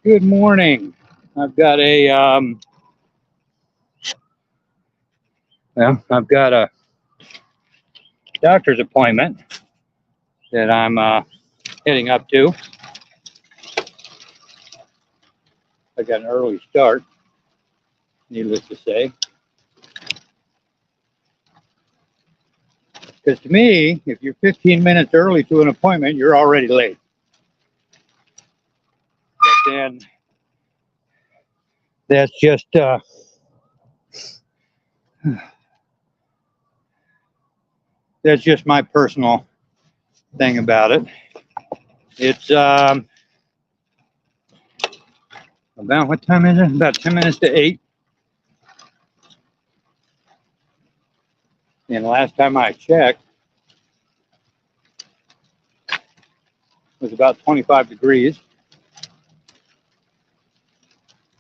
Good morning. I've got a I've got a doctor's appointment that I'm heading up to. I got an early start, needless to say. Because to me, if you're 15 minutes early to an appointment, you're already late. But then that's just my personal thing about it. It's about, what time is it? About 10 minutes to 8. And last time I checked, it was about 25 degrees,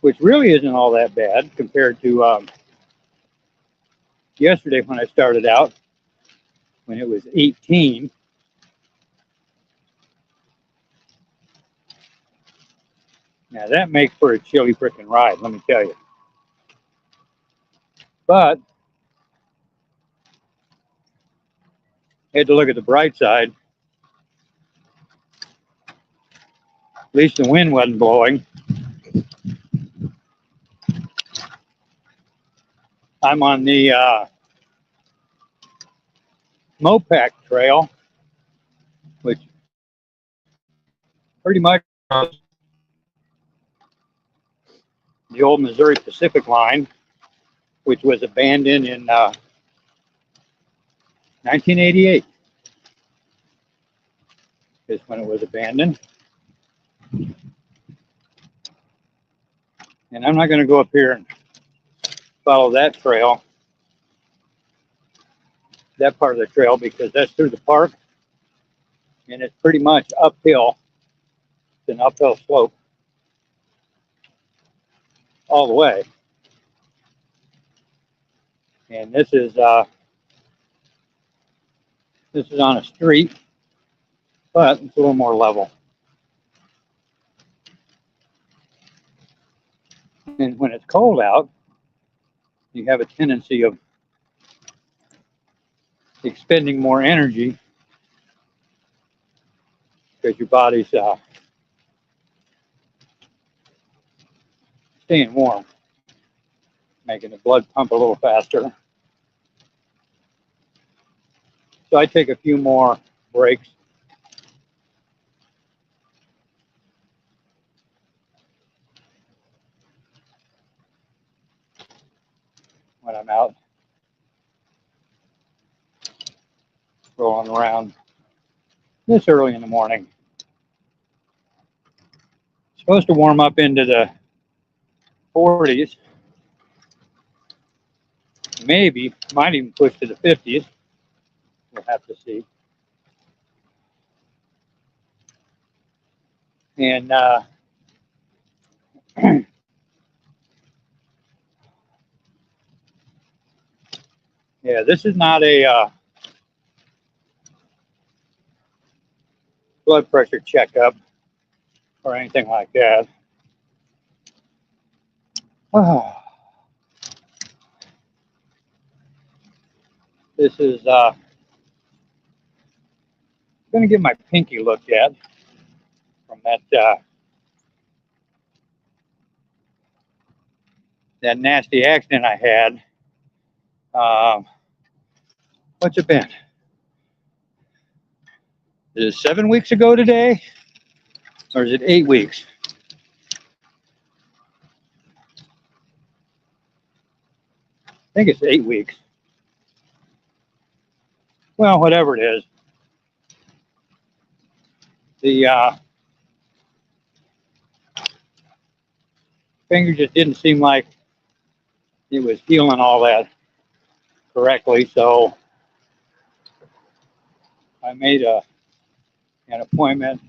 which really isn't all that bad compared to yesterday when I started out, when it was 18. Now that makes for a chilly freaking ride, let me tell you. But I had to look at the bright side. At least the wind wasn't blowing. I'm on the Mopac Trail, which pretty much is the old Missouri Pacific line, which was abandoned in 1988 is when it was abandoned. And I'm not going to go up here and follow that trail, that part of the trail, because that's through the park and it's pretty much uphill. It's an uphill slope all the way. And this is on a street, but it's a little more level. And when it's cold out, you have a tendency of expending more energy because your body's staying warm, making the blood pump a little faster. So I take a few more breaks. When I'm out rolling around this early in the morning. It's supposed to warm up into the 40s. Maybe, might even push to the 50s. We'll have to see. And yeah, this is not a blood pressure checkup or anything like that. Oh. This is going to get my pinky looked at from that nasty accident I had. What's it been? Is it 7 weeks ago today? Or is it 8 weeks? I think it's 8 weeks. Well, whatever it is. The finger just didn't seem like it was healing all that correctly, so I made an appointment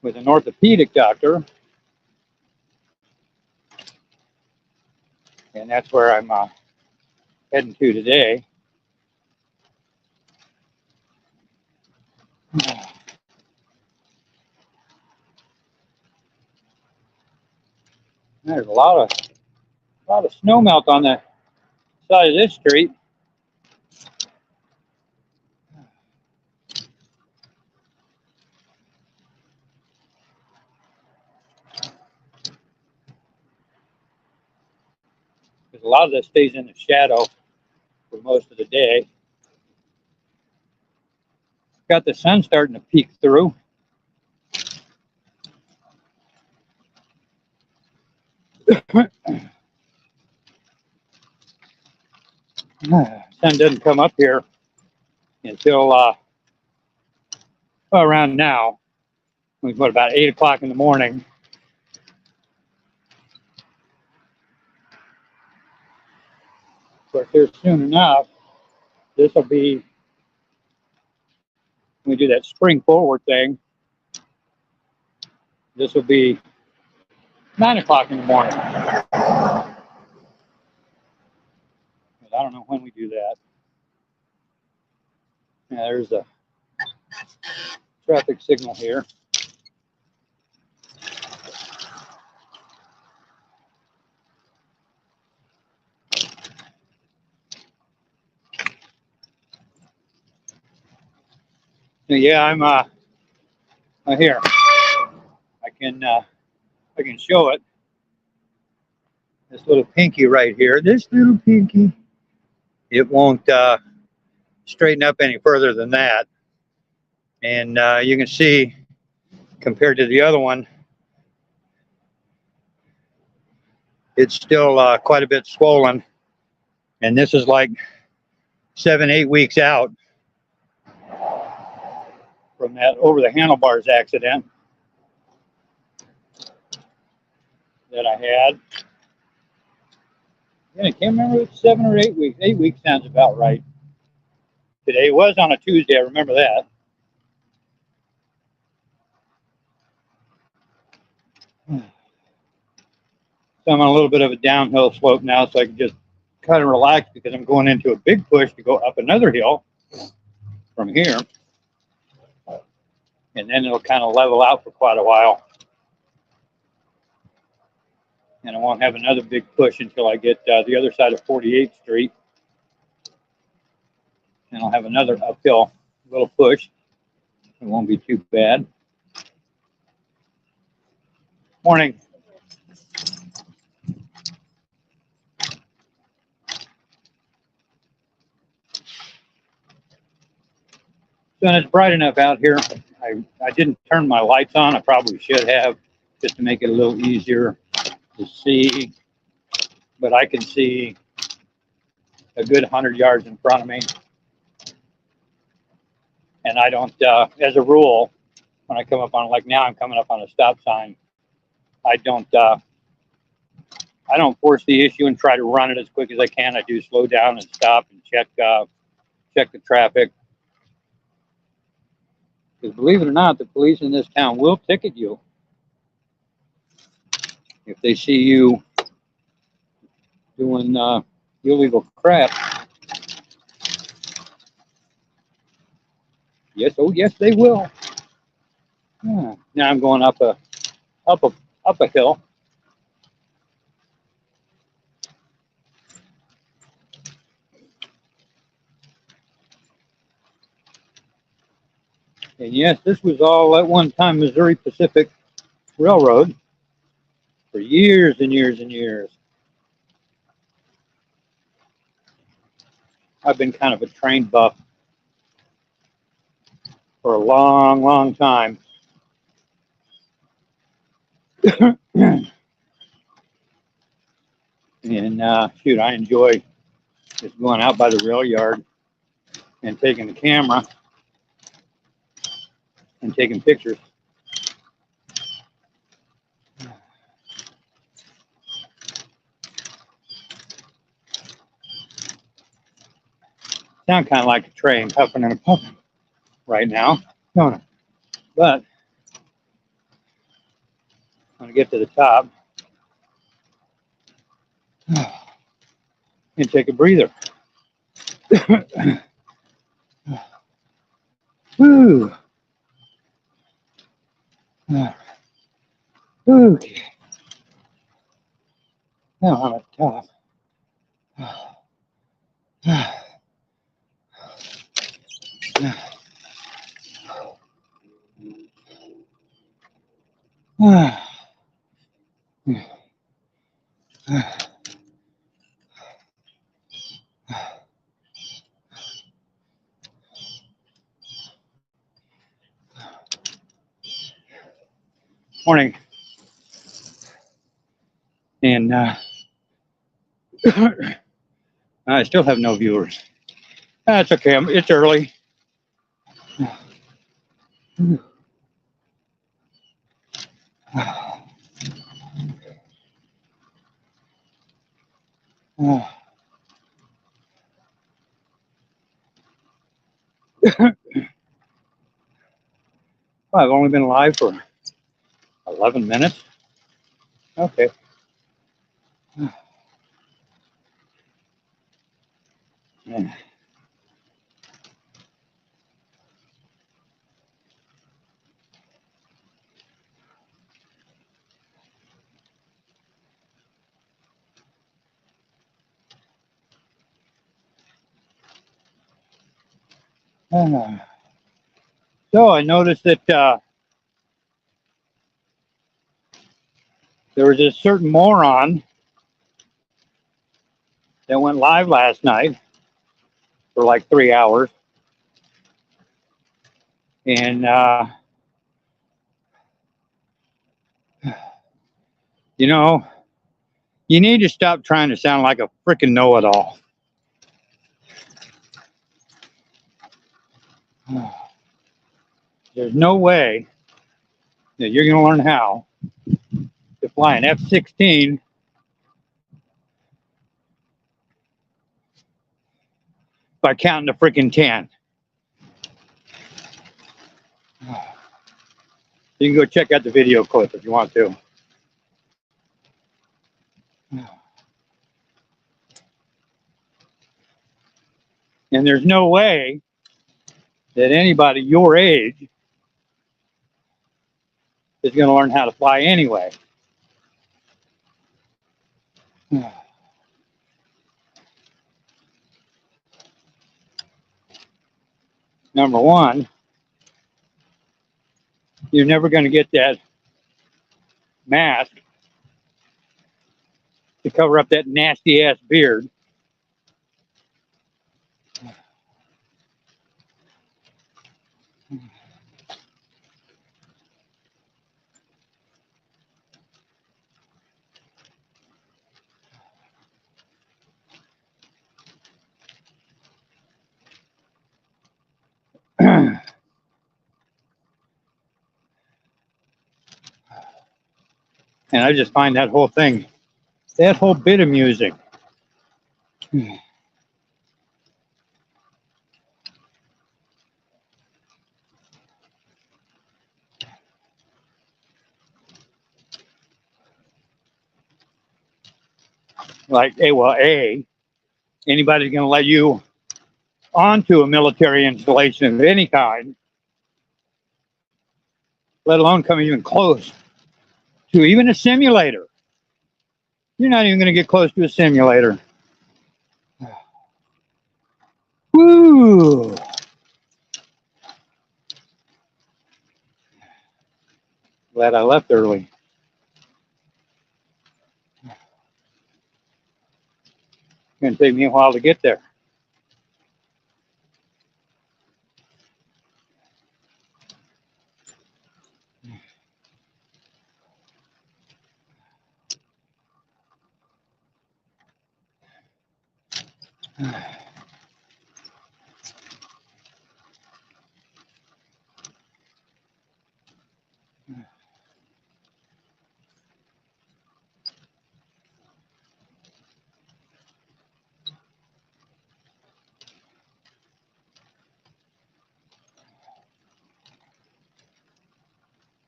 with an orthopedic doctor, and that's where I'm heading to today. There's a lot of snow melt on the side of this street. Because a lot of this stays in the shadow for most of the day. Got the sun starting to peek through. Sun doesn't come up here until around now. What, about 8 o'clock in the morning. Of course, here soon enough, this will be, when we do that spring forward thing, this will be 9 o'clock in the morning. But I don't know when we do that. Yeah, there's a traffic signal here. Yeah, I'm here. I can show it. This little pinky right here. This little pinky. It won't straighten up any further than that. And you can see, compared to the other one, it's still quite a bit swollen. And this is like 7-8 weeks out from that over the handlebars accident that I had. Yeah, I can't remember if it's 7 or 8 weeks. 8 weeks sounds about right. Today was on a Tuesday, I remember that. So I'm on a little bit of a downhill slope now, so I can just kind of relax because I'm going into a big push to go up another hill from here. And then it'll kind of level out for quite a while. And I won't have another big push until I get the other side of 48th Street. And I'll have another uphill little push. It won't be too bad. Morning. So it's bright enough out here. I didn't turn my lights on. I probably should have, just to make it a little easier to see. But I can see a good 100 yards in front of me. And I don't, as a rule, when I come up on, like now I'm coming up on a stop sign, I don't force the issue and try to run it as quick as I can. I do slow down and stop and check the traffic. Because believe it or not, the police in this town will ticket you if they see you doing illegal crap. Yes, oh yes, they will. Yeah. Now I'm going up a hill. And yes, this was all at one time Missouri Pacific Railroad for years and years and years. I've been kind of a train buff for a long, long time. And shoot, I enjoy just going out by the rail yard and taking the camera and taking pictures. Sound kind of like a train puffing and a puffing right now, don't it? But when I get to the top and take a breather. Woo. Okay. Now I'm at the top. Morning. And I still have no viewers. That's okay. It's early. I've only been live for 11 minutes. Okay. Yeah. So I noticed that there was a certain moron that went live last night for like 3 hours. And, you know, you need to stop trying to sound like a freaking know-it-all. There's no way that you're going to learn how to fly an F-16 by counting to freaking 10. You can go check out the video clip if you want to. And there's no way that anybody your age is going to learn how to fly anyway. Number one, you're never going to get that mask to cover up that nasty ass beard. And I just find that whole thing, that whole bit amusing. Like, anybody's going to let you onto a military installation of any kind, let alone come even close to even a simulator. You're not even going to get close to a simulator. Woo! Glad I left early. It's going to take me a while to get there.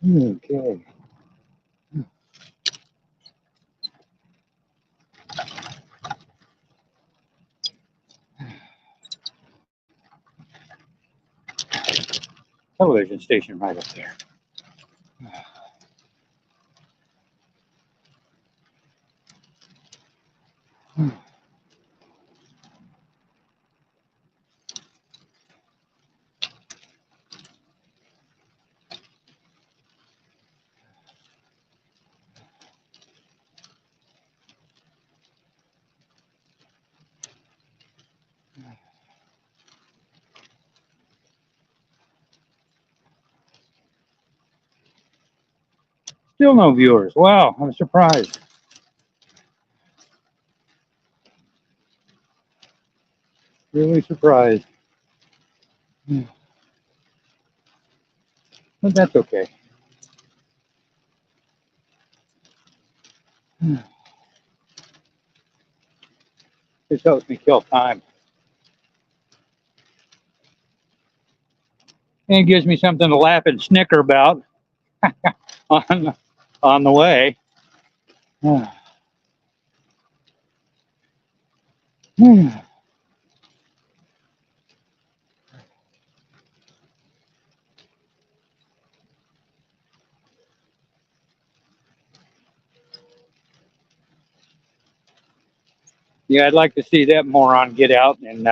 Okay. Television station right up there. Still no viewers. Wow, I'm surprised. Really surprised. But that's okay. This helps me kill time. And it gives me something to laugh and snicker about on the way. Yeah, I'd like to see that moron get out and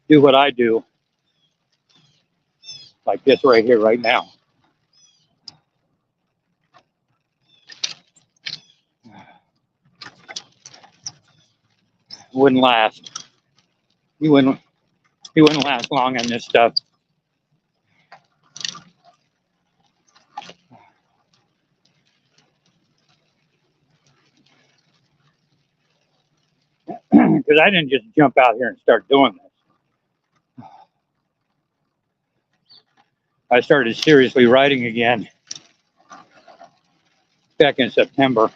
do what I do, like this right here, right now. Wouldn't last. He wouldn't last long on this stuff. Because I didn't just jump out here and start doing this. I started seriously writing again back in September.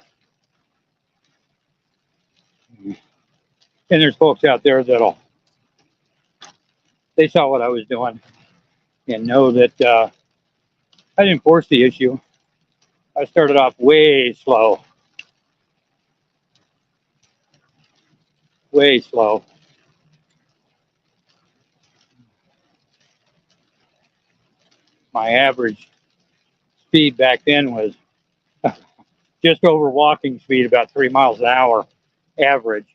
And there's folks out there they saw what I was doing and know that I didn't force the issue. I started off way slow. Way slow. My average speed back then was just over walking speed, about 3 miles an hour average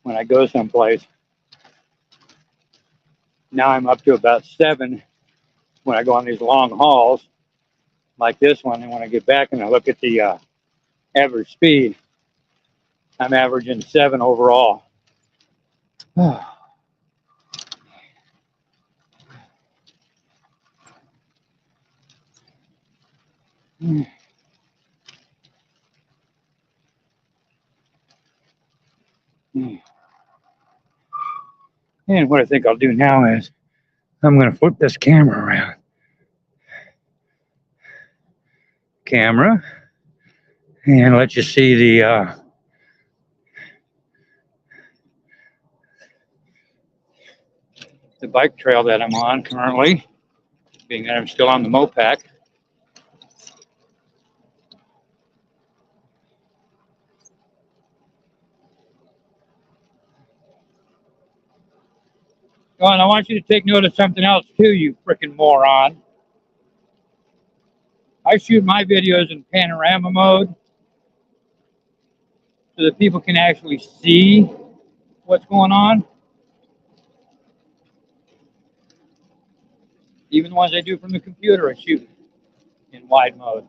when I go someplace. Now I'm up to about 7 when I go on these long hauls like this one. And when I get back and I look at the average speed, I'm averaging 7 overall. And what I think I'll do now is I'm going to flip this camera around. Camera. And let you see the bike trail that I'm on currently, being that I'm still on the Mopac. Oh, and I want you to take note of something else too, you freaking moron. I shoot my videos in panorama mode so that people can actually see what's going on. Even the ones I do from the computer, I shoot in wide mode.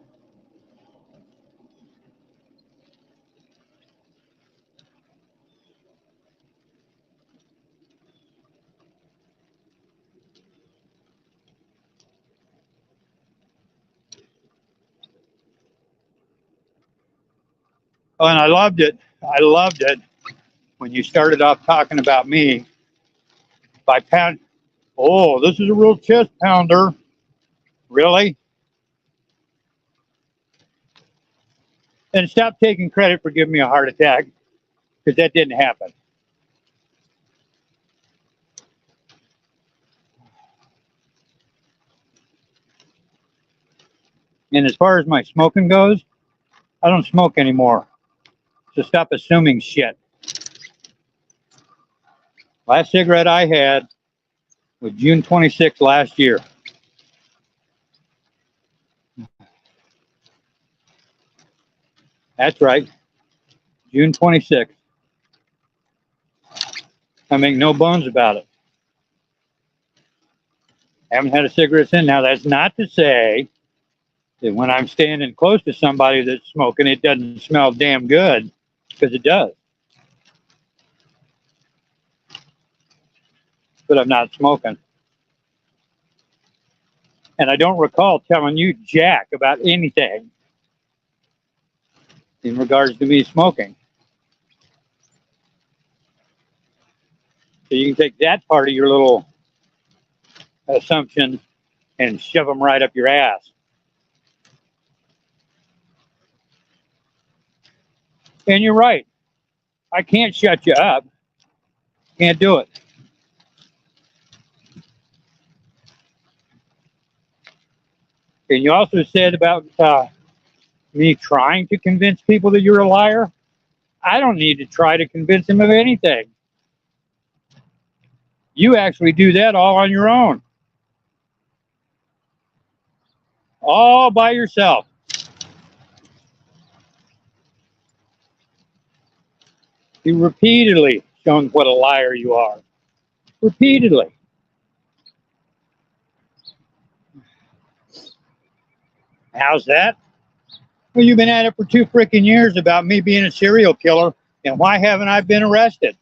Oh, and I loved it. I loved it when you started off talking about me by pound. Oh, this is a real chest pounder. Really? Then stop taking credit for giving me a heart attack, because that didn't happen. And as far as my smoking goes, I don't smoke anymore. So stop assuming shit. Last cigarette I had was June 26th last year. That's right. June 26th. I make no bones about it. I haven't had a cigarette since. Now, that's not to say that when I'm standing close to somebody that's smoking, it doesn't smell damn good, because it does. But I'm not smoking. And I don't recall telling you jack about anything in regards to me smoking. So you can take that part of your little assumption and shove them right up your ass. And you're right. I can't shut you up. Can't do it. And you also said about me trying to convince people that you're a liar. I don't need to try to convince them of anything. You actually do that all on your own. All by yourself. You repeatedly shown what a liar you are. Repeatedly. How's that? Well, you've been at it for 2 freaking years about me being a serial killer, and why haven't I been arrested?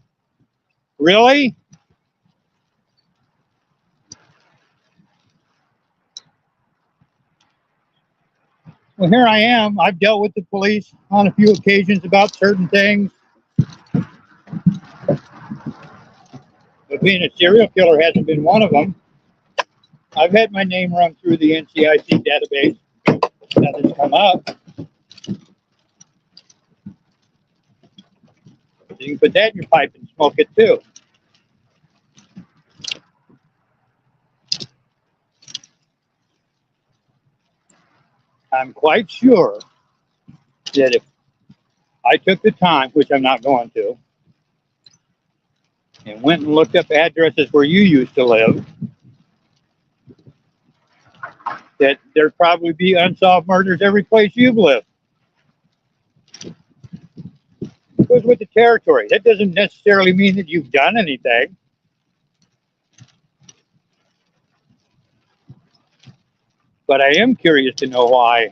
Really? Well, here I am. I've dealt with the police on a few occasions about certain things. But being a serial killer hasn't been one of them. I've had my name run through the NCIC database. Nothing's come up. You can put that in your pipe and smoke it too. I'm quite sure that if I took the time, which I'm not going to, and went and looked up addresses where you used to live, that there'd probably be unsolved murders every place you've lived. It goes with the territory. That doesn't necessarily mean that you've done anything. But I am curious to know why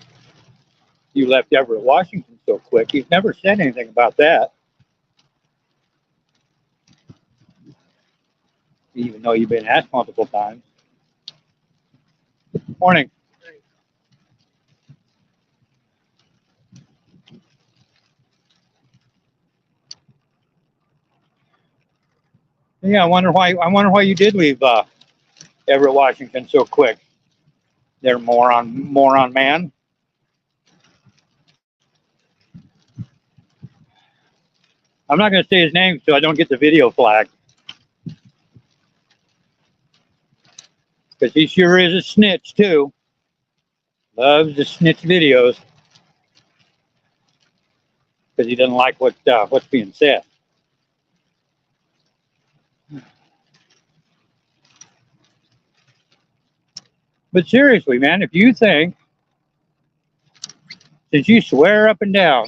you left Everett, Washington so quick. You've never said anything about that. Even though you've been asked multiple times. Morning. Yeah, I wonder why you did leave Everett, Washington so quick. They're moron man. I'm not going to say his name so I don't get the video flag. Because he sure is a snitch too. Loves to snitch videos. Because he doesn't like what's being said. But seriously, man, if you think, since you swear up and down,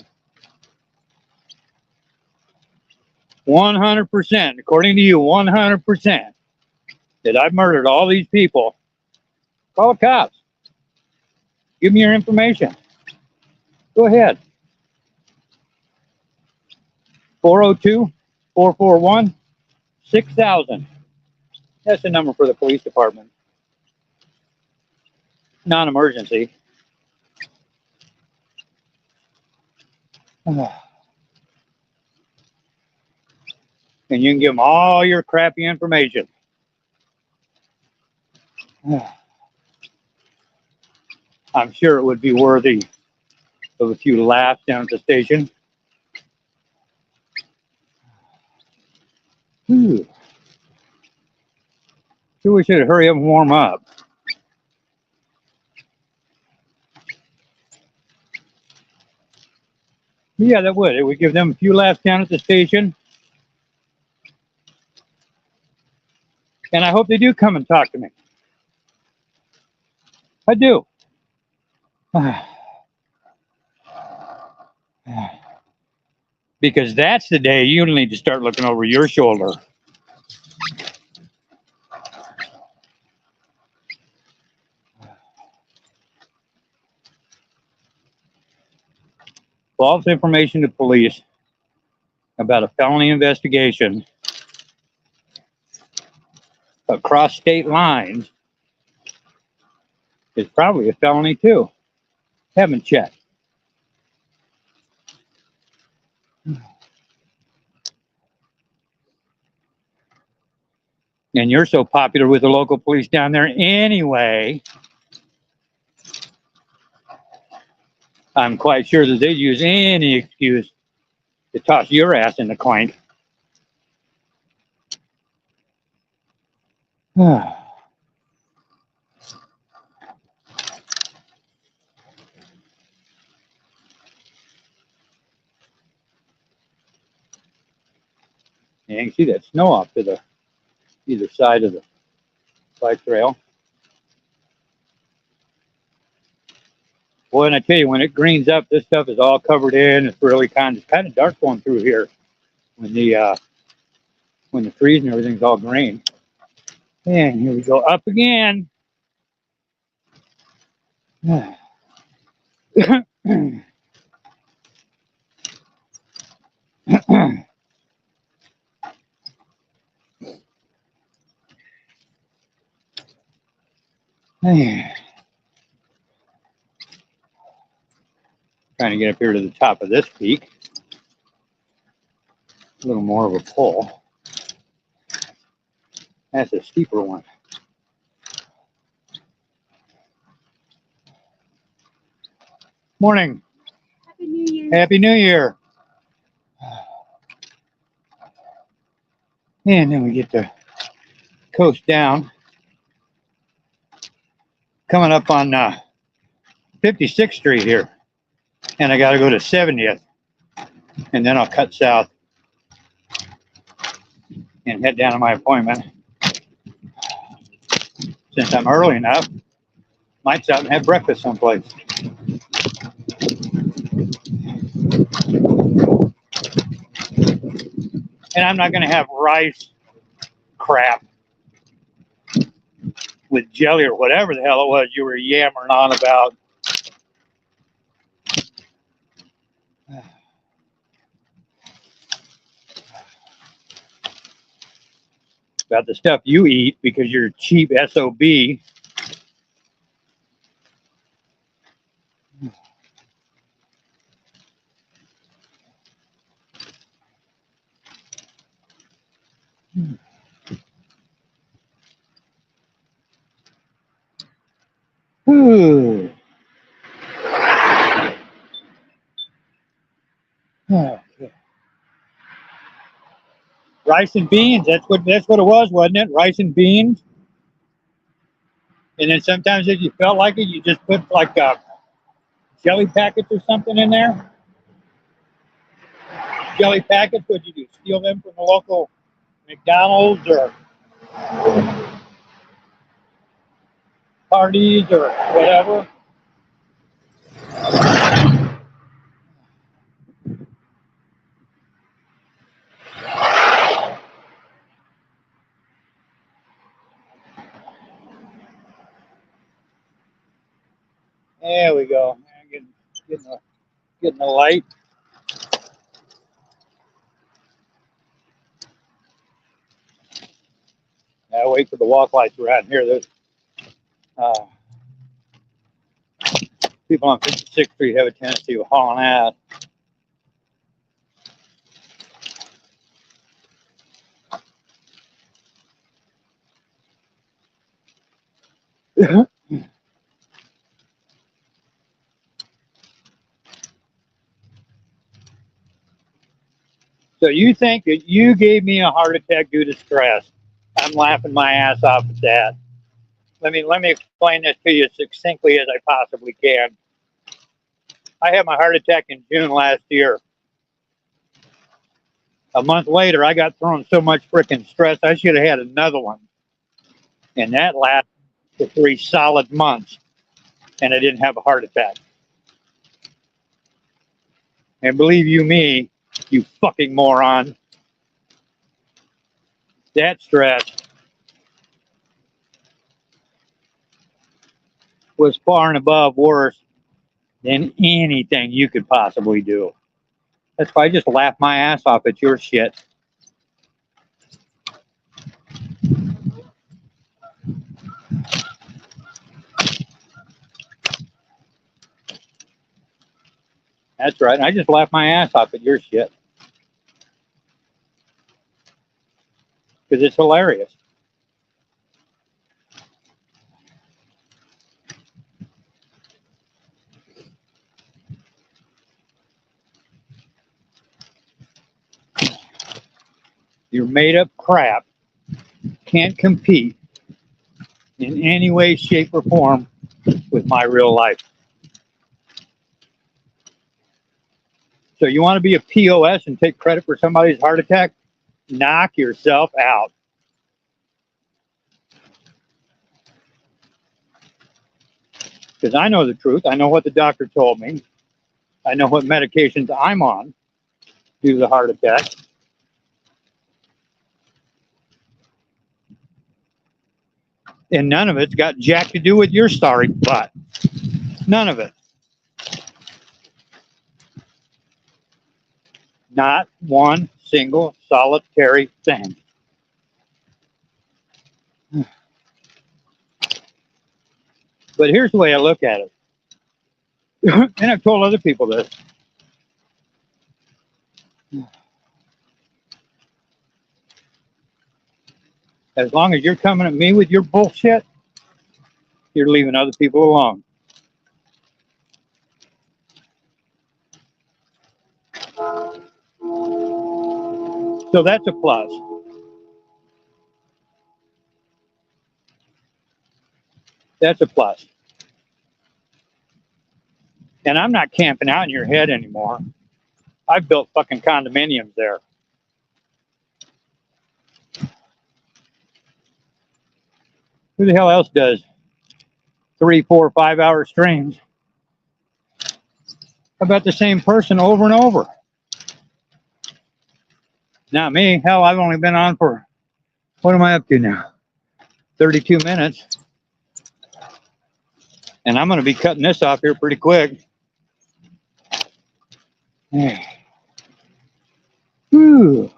100%, according to you, 100%, that I've murdered all these people, call the cops. Give me your information. Go ahead. 402-441-6000. That's the number for the police department. Non-emergency. And you can give them all your crappy information. I'm sure it would be worthy of a few laughs down at the station. Sure, we should hurry up and warm up. Yeah, that would. It would give them a few laughs down at the station. And I hope they do come and talk to me. I do. Because that's the day you need to start looking over your shoulder. False information to police about a felony investigation across state lines It's probably a felony too. Haven't checked. And you're so popular with the local police down there anyway, I'm quite sure that they'd use any excuse to toss your ass in the clank. You can see that snow off to the either side of the bike trail. Boy, and I tell you, when it greens up, this stuff is all covered in. It's really kind of dark going through here when the trees and everything's all green. And here we go up again. Trying to get up here to the top of this peak. A little more of a pull. That's a steeper one. Morning. Happy New Year. Happy New Year. And then we get to coast down. Coming up on 56th Street here. And I got to go to 70th. And then I'll cut south and head down to my appointment. Since I'm early enough, might stop and have breakfast someplace. And I'm not going to have rice crap with jelly or whatever the hell it was you were yammering on about. About the stuff you eat because you're cheap SOB. Ooh. Okay. Rice and beans, that's what it was, wasn't it? Rice and beans. And then sometimes if you felt like it, you just put like jelly packets or something in there. Jelly packets, what'd you do? Steal them from the local McDonald's or parties or whatever? There we go. Getting the light. I wait for the walk lights around here. There's people on 56th Street have a tendency of hauling ass. So you think that you gave me a heart attack due to stress? I'm laughing my ass off at that. Let me explain this to you as succinctly as I possibly can. I had my heart attack in June last year. A month later, I got thrown so much freaking stress, I should have had another one. And that lasted for 3 solid months. And I didn't have a heart attack. And believe you me, you fucking moron, that stress was far and above worse than anything you could possibly do. That's why I just laugh my ass off at your shit. That's right. I just laughed my ass off at your shit because it's hilarious. Your made up crap can't compete in any way, shape, or form with my real life. So you want to be a POS and take credit for somebody's heart attack? Knock yourself out. Because I know the truth. I know what the doctor told me. I know what medications I'm on due to the heart attack. And none of it's got jack to do with your sorry butt. None of it. Not one single solitary thing. But here's the way I look at it. And I've told other people this. As long as you're coming at me with your bullshit, you're leaving other people alone. So that's a plus. That's a plus. And I'm not camping out in your head anymore. I've built fucking condominiums there. Who the hell else does 3, 4, 5 hour streams about the same person over and over? Not me. Hell, I've only been on for, what am I up to now? 32 minutes. And I'm going to be cutting this off here pretty quick. Whew.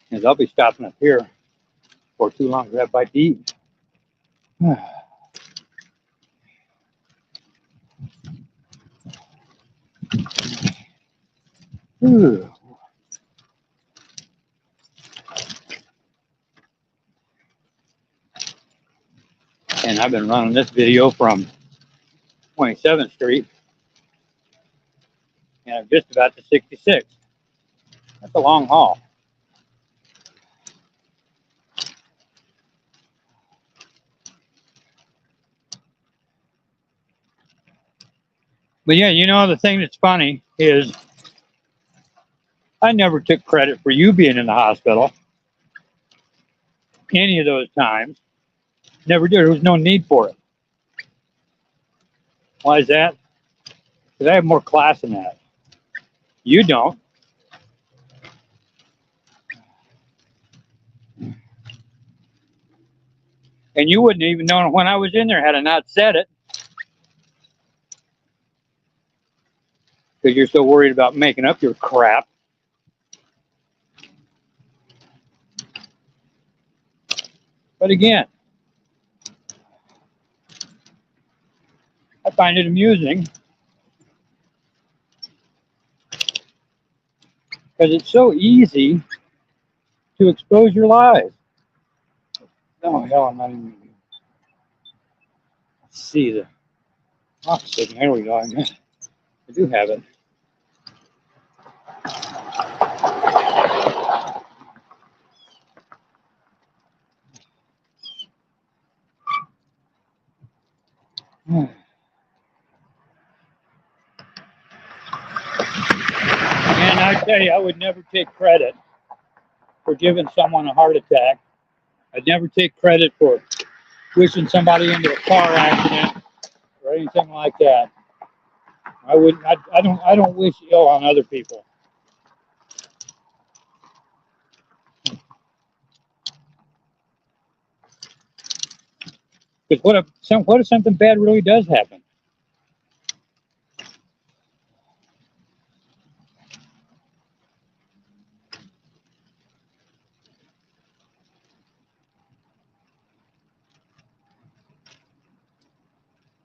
Because I'll be stopping up here for too long to have a bite to eat. Whew. And I've been running this video from 27th Street. And I'm just about to 66. That's a long haul. But yeah, you know, the thing that's funny is I never took credit for you being in the hospital. Any of those times. Never did. There was no need for it. Why is that? Because I have more class than that. You don't. And you wouldn't even know when I was in there had I not said it. Because you're so worried about making up your crap. But again, I find it amusing because it's so easy to expose your lies. Oh, hell, I'm not even. Let's see the opposite. There we go. I do have it. And I tell you, I would never take credit for giving someone a heart attack. I'd never take credit for wishing somebody into a car accident or anything like that. I wouldn't. I don't wish ill on other people. Because what if something bad really does happen?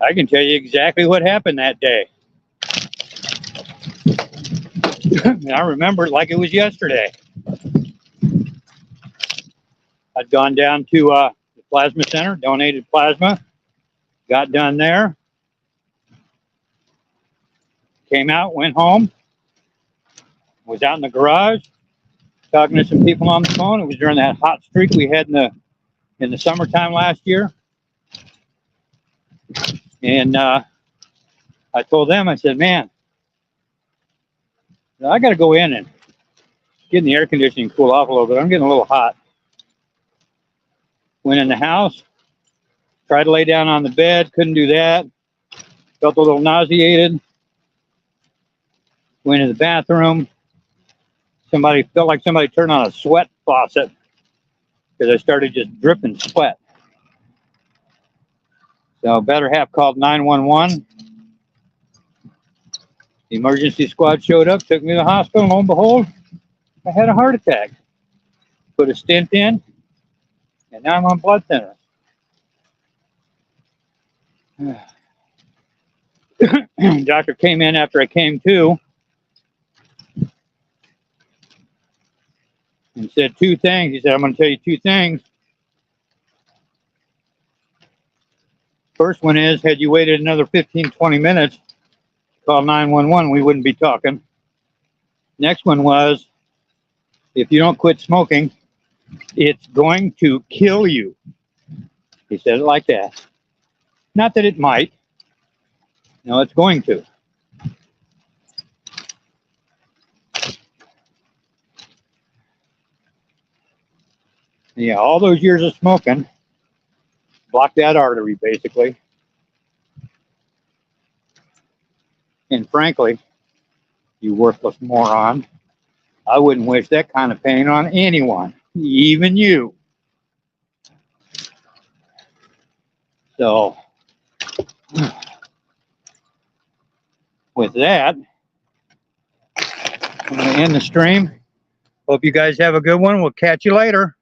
I can tell you exactly what happened that day. I remember it like it was yesterday. I'd gone down to the plasma center, donated plasma, got done there, came out, went home, was out in the garage talking to some people on the phone. It was during that hot streak we had in the summertime last year. And I told them, I said, man, I got to go in and get in the air conditioning, cool off a little bit. I'm getting a little hot. Went in the house, tried to lay down on the bed, couldn't do that. Felt a little nauseated. Went in the bathroom. Felt like somebody turned on a sweat faucet because I started just dripping sweat. So better half called 911. The emergency squad showed up, took me to the hospital. Lo and behold, I had a heart attack. Put a stent in, and now I'm on blood thinners. Doctor came in after I came to and said two things. He said, I'm going to tell you two things. First one is, had you waited another 15, 20 minutes to call 911, we wouldn't be talking. Next one was, if you don't quit smoking, it's going to kill you. He said it like that. Not that it might. No, it's going to. Yeah, all those years of smoking blocked that artery, basically. And frankly, you worthless moron, I wouldn't wish that kind of pain on anyone, even you. So, with that, I'm going to end the stream. Hope you guys have a good one. We'll catch you later.